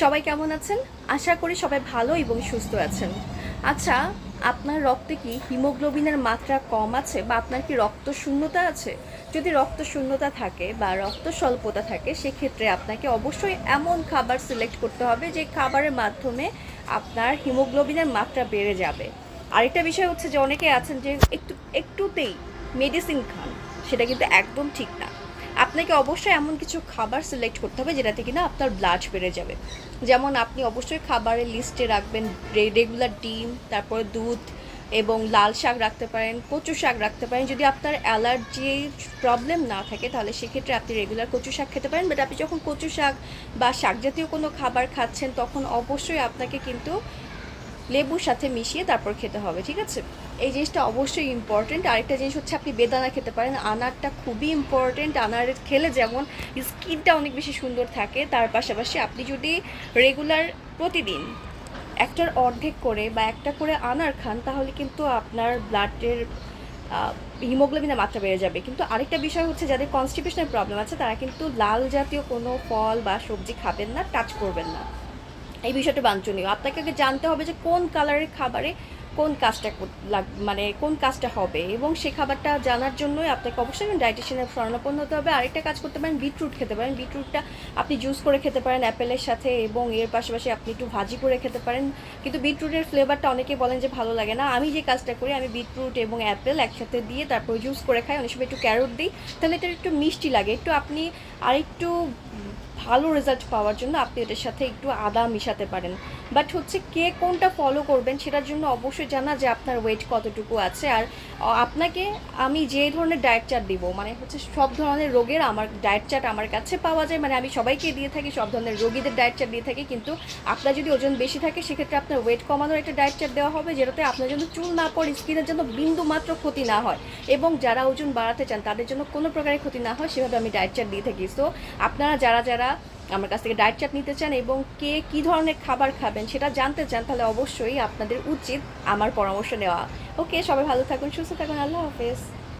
সবাই কেমন আছেন? আশা করি সবাই ভালো এবং সুস্থ আছেন। আচ্ছা, আপনার রক্তে কি হিমোগ্লোবিনের মাত্রা কম আছে বা আপনার কি রক্ত শূন্যতা আছে? যদি রক্ত শূন্যতা থাকে বা রক্ত স্বল্পতা থাকে সেক্ষেত্রে আপনাকে অবশ্যই এমন খাবার সিলেক্ট করতে হবে যে খাবারের মাধ্যমে আপনার হিমোগ্লোবিনের মাত্রা বেড়ে যাবে। আরেকটা বিষয় হচ্ছে যে অনেকে আছেন যে একটুতেই মেডিসিন খান, সেটা কিন্তু একদম ঠিক না। আপনাকে অবশ্যই এমন কিছু খাবার সিলেক্ট করতে হবে যেটাতে কিনা আপনার ব্লাড বেড়ে যাবে। যেমন আপনি অবশ্যই খাবারের লিস্টে রাখবেন রেগুলার ডিম, তারপরে দুধ এবং লাল শাক রাখতে পারেন, কচু শাক রাখতে পারেন। যদি আপনার অ্যালার্জির প্রবলেম না থাকে তাহলে সেক্ষেত্রে আপনি রেগুলার কচু শাক খেতে পারেন। বাট আপনি যখন কচু শাক বা শাক জাতীয় কোনো খাবার খাচ্ছেন তখন অবশ্যই আপনাকে কিন্তু লেবুর সাথে মিশিয়ে তারপর খেতে হবে, ঠিক আছে? এই জিনিসটা অবশ্যই ইম্পর্টেন্ট। আরেকটা জিনিস হচ্ছে আপনি বেদানা খেতে পারেন, আনারটা খুবই ইম্পর্টেন্ট। আনার খেলে যেমন স্কিনটা অনেক বেশি সুন্দর থাকে, তার পাশাপাশি আপনি যদি রেগুলার প্রতিদিন একটার অর্ধেক করে বা একটা করে আনার খান তাহলে কিন্তু আপনার ব্লাডের হিমোগ্লোবিনের মাত্রা বেড়ে যাবে। কিন্তু আরেকটা বিষয় হচ্ছে যাদের কনস্টিপেশনের প্রবলেম আছে তারা কিন্তু লাল জাতীয় কোনো ফল বা সবজি খাবেন না, টাচ করবেন না। এই বিষয়টা বাঞ্ছনীয়। আপনাকে আগে জানতে হবে যে কোন কালারের খাবারে কোন কাজটা মানে কোন কাজটা হবে, এবং সেই খাবারটা জানার জন্যই আপনাকে অবশ্যই ডায়েটিশিয়ানের শরণাপন্ন হতে হবে। আরেকটা কাজ করতে পারেন, বিটরুট খেতে পারেন। বিটরুটটা আপনি জুস করে খেতে পারেন অ্যাপেলের সাথে, এবং এর পাশাপাশি আপনি একটু ভাজি করে খেতে পারেন। কিন্তু বিটরুটের ফ্লেভারটা অনেকে বলেন যে ভালো লাগে না। আমি যে কাজটা করি, আমি বিটরুট এবং অ্যাপেল একসাথে দিয়ে তারপর জুস করে খাই, অনেক সময় একটু ক্যারট দিই, তাহলে এটা একটু মিষ্টি লাগে। একটু আপনি আরেকটু ভালো রেজাল্ট পাওয়ার জন্য আপনি এটার সাথে একটু আদা মিশাতে পারেন। বাট হচ্ছে কে কোনটা ফলো করবেন সেটার জন্য অবশ্যই জানা যে আপনার ওয়েট কতটুকু আছে। আর আপনাকে আমি যে ধরনের ডায়েট চার্ট দিব, মানে হচ্ছে সব ধরনের রোগের আমার ডায়েট চার্ট আমার কাছে পাওয়া যায়, মানে আমি সবাইকে দিয়ে থাকি, সব ধরনের রোগীদের ডায়েট চার্ট দিয়ে থাকি। কিন্তু আপনার যদি ওজন বেশি থাকে সেক্ষেত্রে আপনার ওয়েট কমানোর একটা ডায়েট চার্ট দেওয়া হবে, যেটাতে আপনার জন্য চুল না পড়ে, স্কিনের জন্য বিন্দু মাত্র ক্ষতি না হয়, এবং যারা ওজন বাড়াতে চান তাদের জন্য কোনো প্রকারের ক্ষতি না হয়, সেভাবে আমি ডায়েট চার্ট দিয়ে থাকি। সো আপনারা যারা যারা আমার কাছ থেকে ডায়েট চার্ট নিতে চান এবং কে কী ধরনের খাবার খাবেন সেটা জানতে চান, তাহলে অবশ্যই আপনাদের উচিত আমার পরামর্শ নেওয়া। ওকে, সবাই ভালো থাকুন, সুস্থ থাকুন, আল্লাহ হাফেজ।